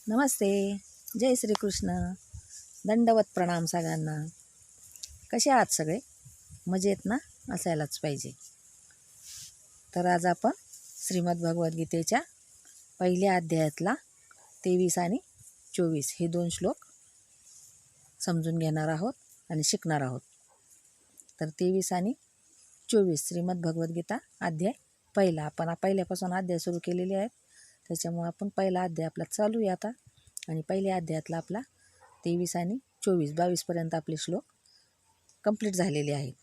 नमस्ते. जय श्रीकृष्ण. दंडवत प्रणाम सगळ्यांना. कसे आहात सगळे? मजेत ना? असायलाच पाहिजे. तर आज आपण श्रीमद भगवद्गीतेच्या पहिल्या अध्यायातला 23 आणि 24 हे 2 श्लोक समजून घेणार आहोत आणि शिकणार आहोत. तर 23 आणि 24 श्रीमद भगवद्गीता अध्याय पहिला. आपण पहिल्यापासून अध्याय सुरू केलेले आहेत, त्याच्यामुळे आपण पहिला अध्याय आपला चालू आहे आता. आणि पहिल्या अध्यायातला आपला 23 आणि 22पर्यंत आपले श्लोक कंप्लीट झालेले आहेत.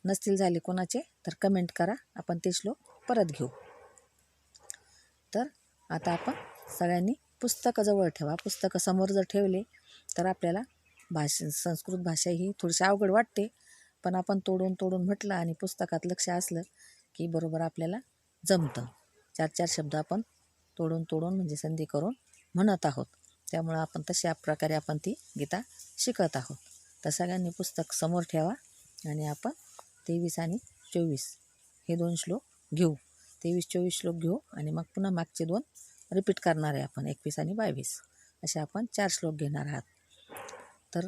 नसतील झाले कोणाचे तर कमेंट करा, आपण ते श्लोक परत घेऊ. तर आता आपण सगळ्यांनी पुस्तकं जवळ ठेवा. पुस्तकं समोर जर ठेवले तर आपल्याला संस्कृत भाषा ही थोडीशी अवघड वाटते, पण आपण तोडून म्हटलं आणि पुस्तकात लक्ष असलं की बरोबर आपल्याला जमतं. 4-4 शब्द आपण तोडून म्हणजे संधी करून म्हणत आहोत. त्यामुळं आपण तशा प्रकारे आपण ती गीता शिकत आहोत. तर सगळ्यांनी पुस्तक समोर ठेवा आणि आपण 23 आणि 24 हे 2 श्लोक घेऊ. 23-24 श्लोक घेऊ आणि मग पुन्हा मागचे 2 रिपीट करणार आहे आपण. 21 आणि 22 असे आपण 4 श्लोक घेणार आहात. तर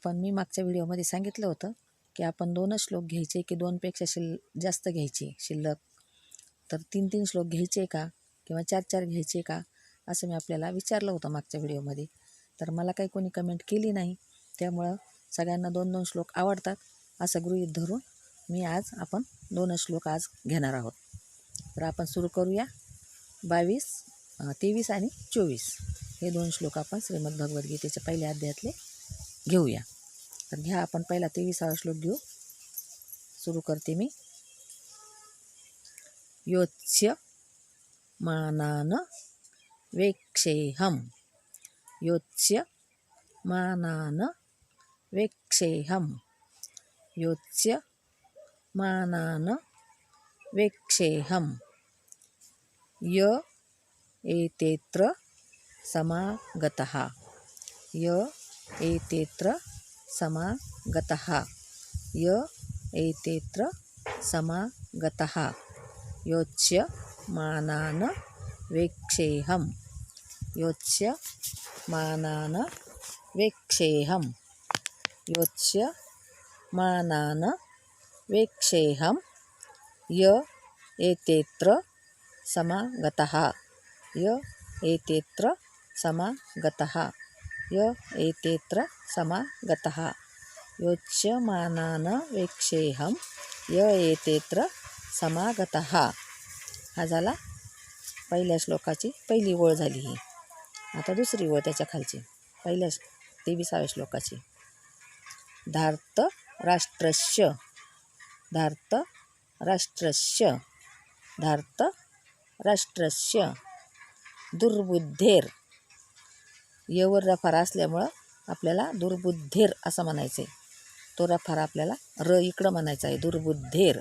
मी मागच्या व्हिडिओमध्ये सांगितलं होतं की आपण 2च श्लोक घ्यायचे की 2पेक्षा जास्त घ्यायचे शिल्लक. तर 3-3 श्लोक घ्यायचे का किंवा 4-4 घ्यायचे का असं मी आपल्याला विचारलं होतं मागच्या व्हिडिओमध्ये. तर मला काही कोणी कमेंट केली नाही, त्यामुळं सगळ्यांना 2-2 श्लोक आवडतात असं गृहीत धरून आपण 2च श्लोक आज घेणार आहोत. तर आपण सुरू करूया. 23 आणि 24 हे 2 श्लोक आपण श्रीमद भगवद्गीतेच्या पहिल्या अध्यायातले घेऊया. तर घ्या, आपण पहिला 23वा श्लोक घेऊ. सुरू करते मी. योत्स्य मानान वेक्षेहम. योत्स्य मानान वेक्षेहम. योत्स्य मानान वेक्षेहम. य एतेत्र समागतः. य एतेत्र समागतः. य एतेत्र समागतः. योत्स्य मानान वेक्षेहम. योत्स्य मानान वेक्षेहम. योत्स्य मानान वेक्षेहम. य एतेत्र समागतः. य एतेत्र समागतः. य एतेत्र समागतः. योत्स्य मानान वेक्षेहम. य एतेत्र समागतः. हा झाला पहिल्या श्लोकाची पहिली ओळ झाली ही. आता दुसरी ओळ त्याच्या खालची पहिल्या 23व्या श्लोकाची. धार्त राष्ट्रस्य. धार्त राष्ट्रस्य. धार्त राष्ट्रस्य. दुर्बुद्धेर. यवर रफार असल्यामुळं आपल्याला दुर्बुद्धेर असं म्हणायचं आहे. तो रफार आपल्याला र इकडं म्हणायचा आहे, दुर्बुद्धेर.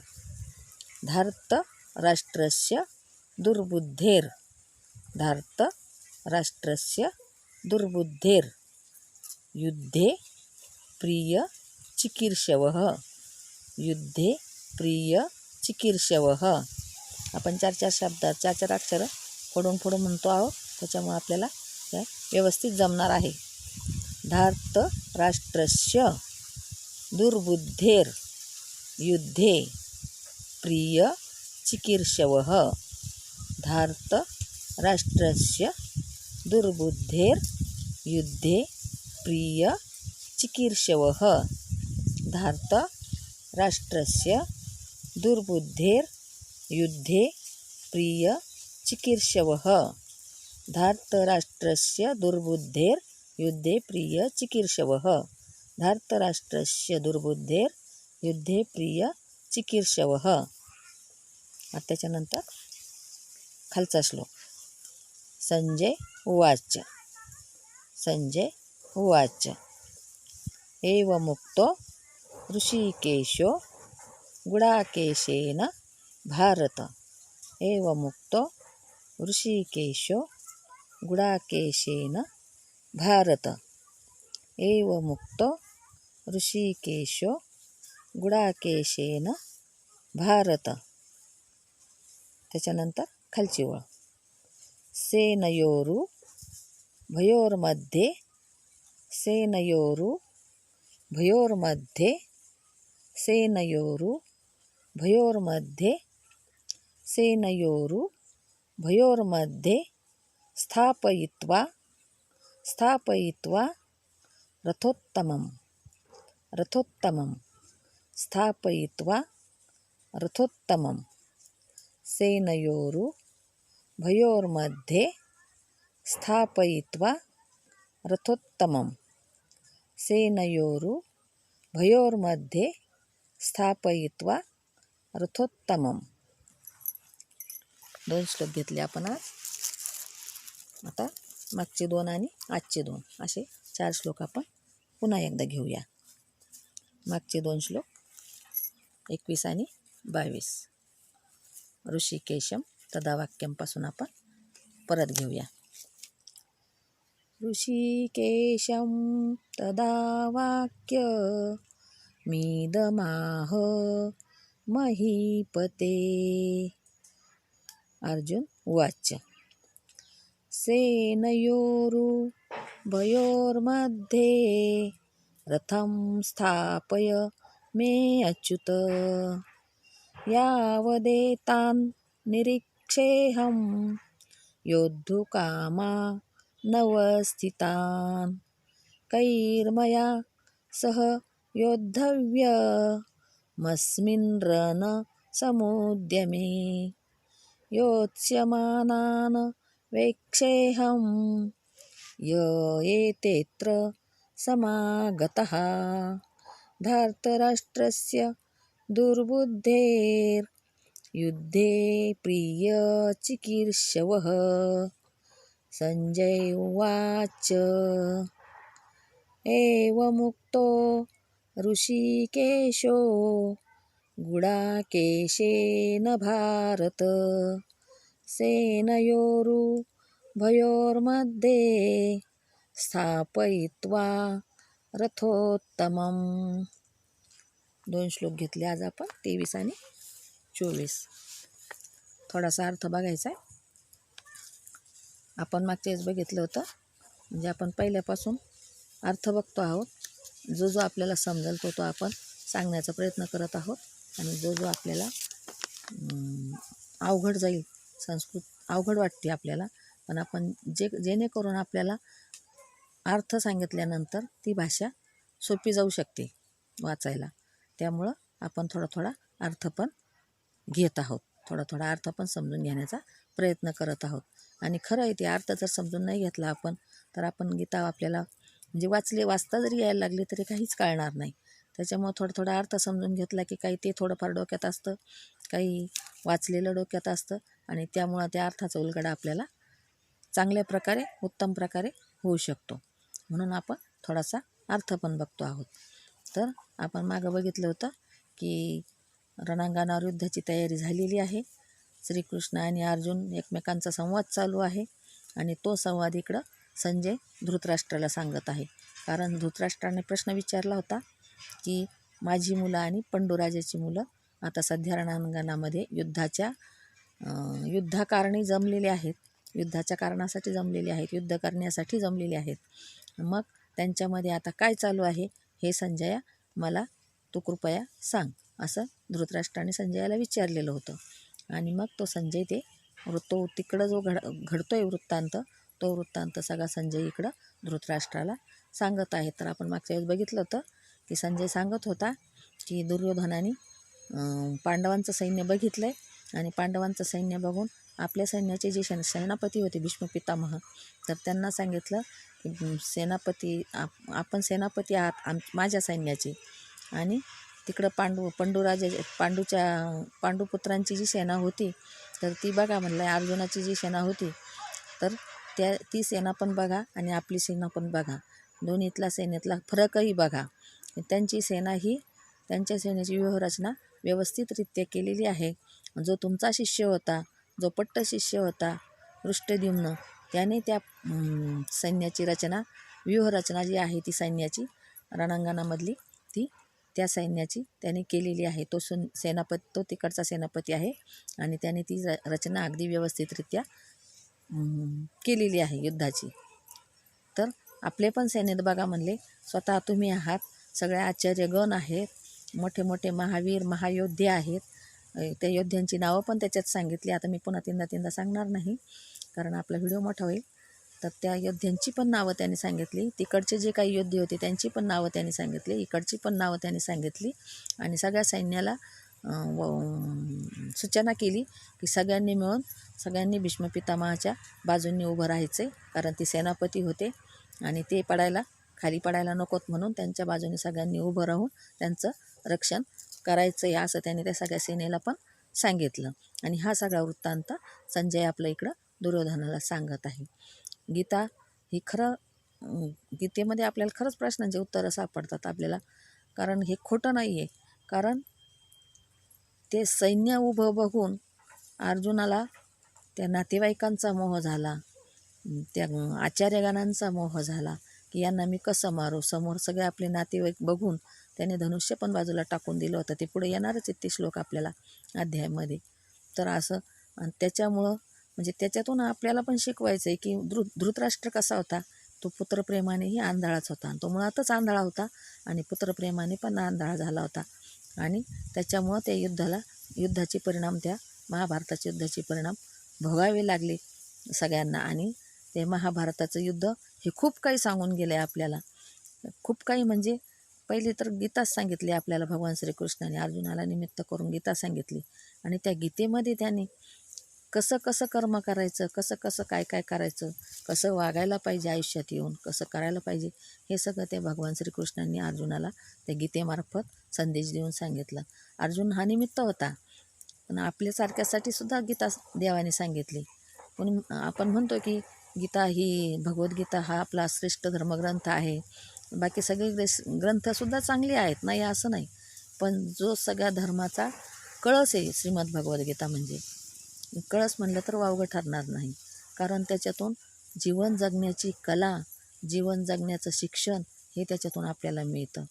धार्त राष्ट्रस्य दुर्बुद्धेर. धार्त राष्ट्रस्य दुर्बुद्धेर. युद्धे प्रिय चिकीर्षवः. युद्धे प्रिय चिकीर्षवः. आपण 4-4 शब्दात 4-4 अक्षरं फोडून म्हणतो आहोत, त्याच्यामुळे आपल्याला त्या व्यवस्थित जमणार आहे. धार्त राष्ट्रस्य दुर्बुद्धेर. युद्धे प्रिय चिकीर्षवः. धार्त राष्ट्रस्य दुर्बुद्धेर. युद्धे प्रिय चिकीर्षवः. धार्त राष्ट्रस्य दुर्बुद्धेर. युद्धे प्रिय चिकीर्षवः. धार्त राष्ट्रस्य दुर्बुद्धेर. युद्धे प्रिय चिकीर्षवः. धार्त राष्ट्रस्य दुर्बुद्धेर. युद्धे प्रिय चिकीर्षवः. त्याच्यानंतर खालचा श्लोक. संजय उवाच. संजय उवाच. एवमुक्तो ऋषिकेशो गुडाकेशेन भारत. एवमुक्तो ऋषिकेशो गुडाकेशेन भारत. एवमुक्तो ऋषिकेशो गुडाकेशेन भारत. त्याच्यानंतर खालची ओळ. सेनयोरु भयोर्मध्ये सेनयोरु भयोर्मध्ये सेनयोरु भयोर्मध्ये सेनयोरु भयोर्मध्ये स्थापयित्वा रथोत्तमं स्थापयित्वा रथोत्तमं सेनयोरु भयोर्मध्ये स्थापयित्वा रथोत्तमं सेनयोरु भयोर्मध्ये स्थापयित्वा रथोत्तमं. 2 श्लोक घेतले आपण आज. आता मागचे 2 आणि आजचे 2 असे 4 श्लोक आपण पुन्हा एकदा घेऊया. मागचे 2 श्लोक 21 आणि 22 ऋषिकेशम तदा वाक्यांपासून आपण परत घेऊया. ऋषिकेशं तदा वाक्य मीदमाह महीपते. अर्जुन उवाच सेनयोरुभयोर्मध्ये रथं स्थापय मे अच्युत यावदेतान् निरीक्षेऽहं योद्धुकामा नवस्थितान् कैर्मया सह योद्धव्यमस्मिन् रणसमुद्यमे योत्स्यमानान् वेक्षेऽहं य एतेऽत्र समागतः धार्तराष्ट्रस्य दुर्बुद्धेर्युद्धे प्रियचिकीर्षवः. संजय उवाच एवमुक्तो ऋषिकेशो गुडाकेशेन भारत सेनयोरुभयोर्मध्ये स्थापयित्वा रथोत्तमं. 2 श्लोक घेतले आज आपण 23 आणि 24. थोडासा अर्थ बघायचा आहे. आपण मागच्या वेळेस बघितलं होतं, म्हणजे आपण पहिल्यापासून अर्थ बघतो आहोत. जो जो आपल्याला समजेल तो आपण सांगण्याचा प्रयत्न करत आहोत. आणि जो आपल्याला अवघड जाईल, संस्कृत अवघड वाटते आपल्याला, पण आपण जेणेकरून आपल्याला अर्थ सांगितल्यानंतर ती भाषा सोपी जाऊ शकते वाचायला. त्यामुळं आपण थोडा अर्थ पण घेत आहोत, थोडा अर्थ पण समजून घेण्याचा प्रयत्न करत आहोत. आणि खरं आहे, ते अर्थ जर समजून नाही घेतला आपण तर आपण गीता आपल्याला म्हणजे वाचता जरी यायला लागले तरी काहीच कळणार नाही. त्याच्यामुळं थोडा अर्थ समजून घेतला की काही ते थोडंफार डोक्यात असतं, काही वाचलेलं डोक्यात असतं, आणि त्यामुळं त्या अर्थाचा उलगडा आपल्याला चांगल्या प्रकारे उत्तम प्रकारे होऊ शकतो. म्हणून आपण थोडासा अर्थ पण बघतो आहोत. तर आपण मागं बघितलं होतं की रणांगणावर युद्धाची तयारी झालेली आहे. श्रीकृष्ण आणि अर्जुन एकमेकांचा संवाद चालू आहे. आणि तो संवाद इकडं संजय धृतराष्ट्राला सांगत आहे. कारण धृतराष्ट्राने प्रश्न विचारला होता की माझी मुलं आणि पंडूराजाची मुलं आता सध्या रणांगणामध्ये युद्धाकारणी जमलेले आहेत, युद्धाच्या कारणासाठी जमलेले आहेत, युद्ध करण्यासाठी जमलेले आहेत. मग त्यांच्यामध्ये आता काय चालू आहे हे संजया मला तू कृपया सांग, असं धृतराष्ट्राने संजयाला विचारलेलं होतं. आणि मग तो संजय तो तिकडं जो घडतोय वृत्तांत, तो वृत्तांत सगळा संजय इकडं धृतराष्ट्राला सांगत आहे. तर आपण मागच्या वेळेस बघितलं होतं की संजय सांगत होता की दुर्योधनाने पांडवांचं सैन्य बघितलं आहे, आणि पांडवांचं सैन्य बघून आपल्या सैन्याचे जे सेनापती होते भीष्म पितामह, तर त्यांना सांगितलं की आपण सेनापती आहात माझ्या सैन्याचे, आणि तिकडं पांडुपुत्रांची जी सेना होती तर ती बघा म्हणलं, अर्जुनाची जी सेना होती तर ती सेना पण बघा आणि आपली सेना पण बघा, दोन्हीतला सेनेतला फरकही बघा. त्यांची सेना ही त्यांच्या सेनेची व्यूहरचना व्यवस्थितरित्या केलेली आहे. जो तुमचा शिष्य होता, जो पट्ट शिष्य होता दृष्टद्युम्न, त्याने त्या सैन्याची व्यूहरचना जी आहे ती सैन्याची रणांगणामधली त्या सैन्याची त्याने केलेली आहे. तो तिकडचा सेनापती आहे आणि त्याने ती रचना अगदी व्यवस्थितरित्या केलेली आहे युद्धाची. आपले पण सैन्यात बघा म्हणले, स्वतः तुम्ही आहात, सगळे आचार्यगण आहेत, मोठे मोठे महावीर महायोद्धे आहेत. त्या योद्ध्यांची नावं पण त्याच्यात सांगितली. आता मी पुन्हा तीनदा सांगणार नाही, कारण आपला व्हिडिओ मोठा होईल. तर त्या योद्ध्यांची पण नावं त्यांनी सांगितली. तिकडचे जे काही योद्धे होते त्यांची पण नावं त्यांनी सांगितली, इकडची पण नावं त्यांनी सांगितली. आणि सगळ्या सैन्याला सूचना केली की सगळ्यांनी भीष्म पितामहाच्या बाजूंनी उभं राहायचे, कारण ते सेनापती होते आणि ते खाली पडायला नकोत, म्हणून त्यांच्या बाजूने सगळ्यांनी उभं राहून त्यांचं रक्षण करायचं आहे असं त्यांनी त्या सगळ्या सेनेला पण सांगितलं. आणि हा सगळा वृत्तांत संजय आपलं इकडं दुर्योधनाला सांगत आहे. गीता ही गीतेमध्ये आपल्याला खरंच प्रश्नांचे उत्तरं सापडतात आपल्याला, कारण हे खोटं नाही आहे. कारण ते सैन्य उभं बघून अर्जुनाला त्या नातेवाईकांचा मोह झाला, त्या आचार्यगणांचा मोह झाला की यांना मी कसं मारू. समोर सगळे आपले नातेवाईक बघून त्याने धनुष्य पण बाजूला टाकून दिलं होतं. ते पुढे येणारच आहेत ते श्लोक आपल्याला अध्यायामध्ये. तर असं आणि त्याच्यामुळं म्हणजे त्याच्यातून आपल्याला पण शिकवायचं आहे की धृतराष्ट्र कसा होता, तो पुत्रप्रेमानेही आंधळाच होता. तो मुळातच आंधळा होता आणि पुत्रप्रेमाने पण आंधळा झाला होता. आणि त्याच्यामुळं त्या युद्धाचे परिणाम, त्या महाभारताच्या युद्धाचे परिणाम भोगावे लागले सगळ्यांना. आणि ते महाभारताचं युद्ध हे खूप काही सांगून गेलं आहे आपल्याला. खूप काही म्हणजे पहिली तर गीताच सांगितली आपल्याला. भगवान श्रीकृष्णाने अर्जुनाला निमित्त करून गीता सांगितली. आणि त्या गीतेमध्ये त्यांनी कसं कसं कर्म करायचं, कसं कसं काय काय करायचं, कसं वागायला पाहिजे आयुष्यात येऊन, कसं करायला पाहिजे, हे सगळं ते भगवान श्रीकृष्णांनी अर्जुनाला त्या गीतेमार्फत संदेश देऊन सांगितलं. अर्जुन हा निमित्त होता, पण आपल्यासारख्यासाठी सुद्धा गीता देवाने सांगितली. पण आपण म्हणतो की गीता ही भगवद्गीता हा आपला श्रेष्ठ धर्मग्रंथ आहे. बाकी सगळे ग्रंथसुद्धा चांगले आहेत, नाही असं नाही. पण जो सगळ्या धर्माचा कळस आहे श्रीमद भगवद्गीता, म्हणजे कळस म्हणलं तर वावगं ठरणार नाही. कारण त्याच्यातून जीवन जगण्याची कला, जीवन जगण्याचं शिक्षण हे त्याच्यातून आपल्याला मिळतं.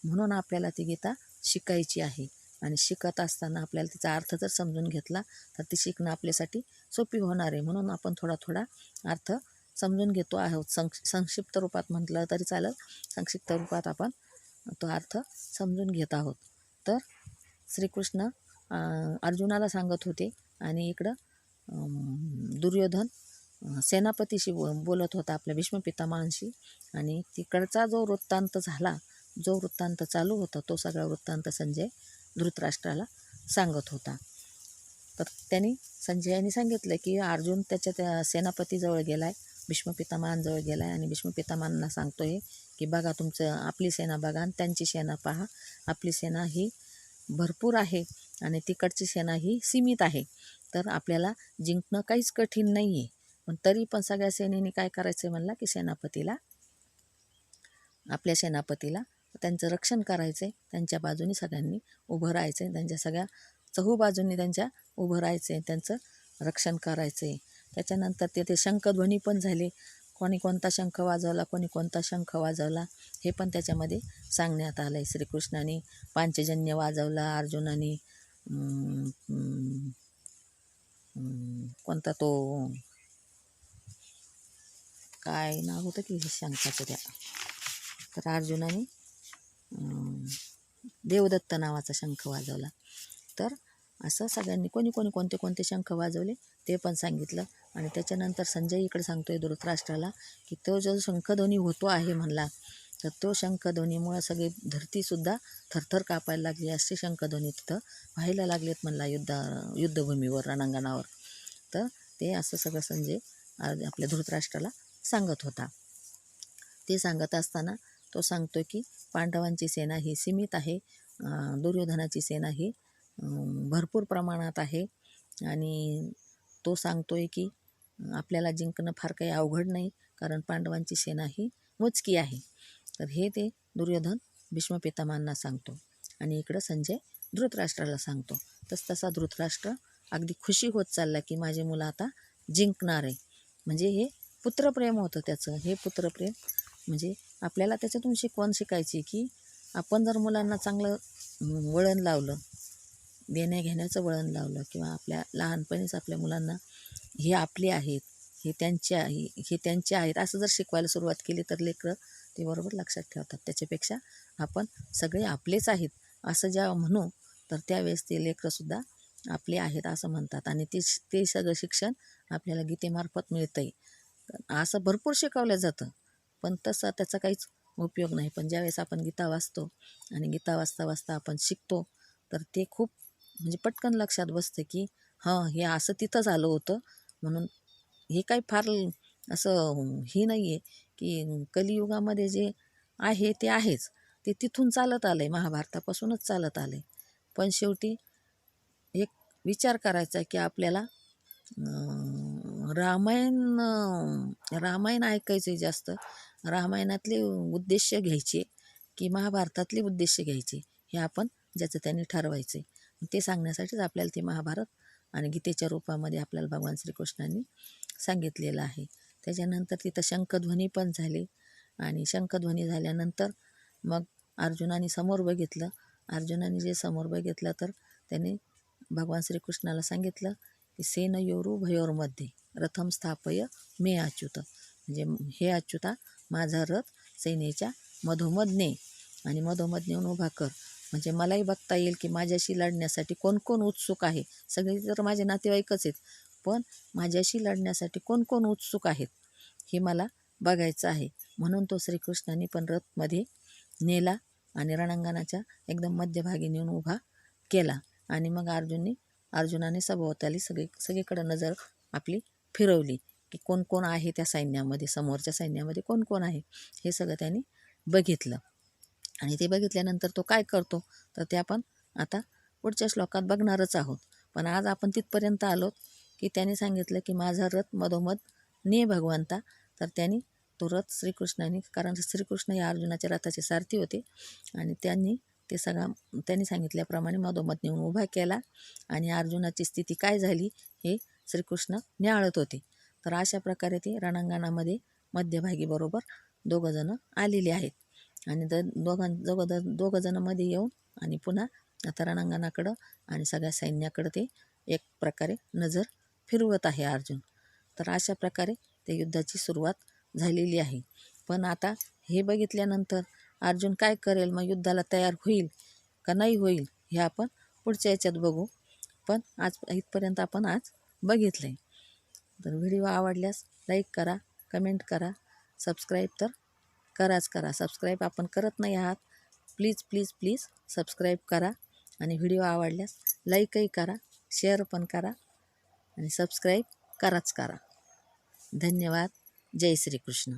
म्हणून आपल्याला ती गीता शिकायची आहे. आणि शिकत असताना आपल्याला तिचा अर्थ जर समजून घेतला तर ती शिकणं आपल्यासाठी सोपी होणार आहे. म्हणून आपण थोडा थोडा अर्थ समजून घेतो आहोत. संक्षिप्त रूपात म्हटलं तरी चालेल, संक्षिप्त रूपात आपण तो अर्थ समजून घेत आहोत. तर श्रीकृष्ण अर्जुनाला सांगत होते आणि इकडं दुर्योधन सेनापतीशी बोलत होता, आपल्या भीष्म पितामहांशी. आणि तिकडचा जो वृत्तांत झाला, जो वृत्तांत चालू होता, तो सगळा वृत्तांत संजय धृतराष्ट्राला सांगत होता. तर संजयाने सांगितलं की अर्जुन त्या सेनापतीजवळ गेला आहे, भीष्म पितामहांजवळ गेला आहे. आणि भीष्म पितामहांना सांगतो आहे की बघा, आपली सेना बघा आणि त्यांची सेना पहा. आपली सेना ही भरपूर आहे आणि तिकडची सेना ही सीमित आहे. तर आपल्याला जिंकणं काहीच कठीण नाही आहे. पण तरी पण सगळ्या सेनेने काय करायचं म्हणला की आपल्या सेनापतीला त्यांचं रक्षण करायचं आहे. त्यांच्या बाजूने सगळ्यांनी उभं राहायचं आहे. त्यांच्या सगळ्या चहूबाजूंनी त्यांच्या उभं राहायचं आहे, त्यांचं रक्षण करायचं आहे. त्याच्यानंतर ते शंखध्वनी पण झाले. कोणी कोणता शंख वाजवला, कोणी कोणता शंख वाजवला, हे पण त्याच्यामध्ये सांगण्यात आलं आहे. श्रीकृष्णाने पांचजन्य वाजवला, अर्जुनाने कोणता तो काय नाव होतं की शंखाचं त्या, तर अर्जुनाने देवदत्त नावाचा शंख वाजवला. तर असं सगळ्यांनी कोणी कोणते शंख वाजवले ते पण सांगितलं. आणि त्याच्यानंतर संजय इकडे सांगतोय धृतराष्ट्राला की तो जो शंखध्वनी होतो आहे म्हणला, तर तो शंखध्वनीमुळं सगळी धरतीसुद्धा थरथर कापायला लागली. असे शंखध्वनी तिथं व्हायला लागलेत म्हणला युद्धभूमीवर, रणांगणावर. तर ते असं सगळं संजय आपल्या धृतराष्ट्राला सांगत होता. ते सांगत असताना तो सांगतो की पांडवांची सेना ही सीमित आहे, दुर्योधनाची सेना ही भरपूर प्रमाणात आहे. आणि तो सांगतोय की आपल्याला जिंकणं फार काही अवघड नाही, कारण पांडवांची सेना ही मोजकी आहे. तर हे ते दुर्योधन भीष्म पितामहांना सांगतो. आणि इकडं संजय धृतराष्ट्राला सांगतो. तसा धृतराष्ट्र अगदी खुशी होत चालला की माझी मुलं आता जिंकणार आहे. म्हणजे हे पुत्रप्रेम होतं त्याचं. हे पुत्रप्रेम म्हणजे आपल्याला त्याच्यातून शिकवण शिकायची की आपण जर मुलांना चांगलं वळण लावलं, देण्या घेण्याचं वळण लावलं, किंवा आपल्या लहानपणीच आपल्या मुलांना हे आपले आहेत, हे त्यांचे आहेत असं जर शिकवायला सुरुवात केली तर लेकरं ते बरोबर लक्षात ठेवतात. त्याच्यापेक्षा आपण सगळे आपलेच आहेत असं जेव्हा म्हणू तर त्यावेळेस ते लेकरंसुद्धा आपले आहेत असं म्हणतात आणि ते सगळं शिक्षण आपल्याला गीतेमार्फत मिळतं आहे. असं भरपूर शिकवलं जातं पण तसा त्याचा काहीच उपयोग नाही. पण ज्यावेळेस आपण गीता वाचतो आणि गीता वाचता वाचता आपण शिकतो तर ते खूप म्हणजे पटकन लक्षात बसतं की हां हे असं तिथंच आलं होतं. म्हणून हे काही फार असं हे नाही आहे की कलियुगामध्ये जे आहे ते आहेच. ते तिथून चालत आलं आहे, महाभारतापासूनच चालत आलं आहे. पण शेवटी एक विचार करायचा की आपल्याला रामायण ऐकायचं आहे जास्त. रामायणातले उद्देश घ्यायचे की महाभारतातले उद्देश घ्यायचे हे आपण ज्याचं त्यांनी ठरवायचं आहे. ते सांगण्यासाठीच आपल्याला ते महाभारत आणि गीतेच्या रूपामध्ये आपल्याला भगवान श्रीकृष्णांनी सांगितलेलं आहे. त्याच्यानंतर तिथं शंखध्वनी पण झाले आणि शंखध्वनी झाल्यानंतर मग अर्जुनाने समोर बघितलं. अर्जुनाने जे समोर बघितलं तर त्याने भगवान श्रीकृष्णाला सांगितलं की सेनयोरुभयोर्मध्ये रथम स्थापय मे अच्युत, म्हणजे हे अच्युता माझा रथ सैन्याच्या मधोमध ने आणि मधोमध नेऊन उभा कर. म्हणजे मलाही बघता येईल की माझ्याशी लढण्यासाठी कोण कोण उत्सुक आहे. सगळे तर माझे नातेवाईकच आहेत पण माझ्याशी लढण्यासाठी कोण कोण उत्सुक आहेत हे मला बघायचं आहे. म्हणून तो श्रीकृष्णाने पण रथमध्ये नेला आणि रणांगणाच्या एकदम मध्यभागी नेऊन उभा केला. आणि मग अर्जुनाने सभोवताली सगळीकडे नजर आपली फिरवली की कोण कोण आहे त्या सैन्यामध्ये, समोरच्या सैन्यामध्ये कोण कोण आहे हे सगळं त्यांनी बघितलं. आणि ते बघितल्यानंतर तो काय करतो तर ते आपण आता पुढच्या श्लोकात बघणारच आहोत. पण आज आपण तिथपर्यंत आलो की त्यांनी सांगितलं की माझा रथ मधोमध ने भगवंता. तर त्यांनी तो रथ श्रीकृष्णाने, कारण श्रीकृष्ण या अर्जुनाच्या रथाचे सारथी होते आणि त्यांनी सांगितल्याप्रमाणे मधोमध नेऊन उभा केला आणि अर्जुनाची स्थिती काय झाली हे श्रीकृष्ण न्याहाळत होते. तर अशा प्रकारे ते रणांगणामध्ये मध्यभागी बरोबर दोघंजणं आलेले आहेत आणि दोघंजणं मध्ये येऊन आणि पुन्हा आता रणांगणाकडं आणि सगळ्या सैन्याकडं ते एक प्रकारे नजर फिरवत आहे अर्जुन. तर अशा प्रकारे त्या युद्धाची सुरुवात झालेली आहे. पण आता हे बघितल्यानंतर अर्जुन काय करेल, मग युद्धाला तयार होईल का नाही होईल हे आपण पुढच्या याच्यात बघू. पण आज इथपर्यंत आपण आज बघितलं आहे. तर व्हिडिओ आवडल्यास लाईक करा, कमेंट करा, सबस्क्राईब तर करा. सबस्क्राईब आपण करत नाही आहात. प्लीज प्लीज प्लीज सबस्क्राईब करा आणि व्हिडिओ आवडल्यास लाईकही करा, शेअर पण करा आणि सबस्क्राईब करा. धन्यवाद. जय श्रीकृष्ण.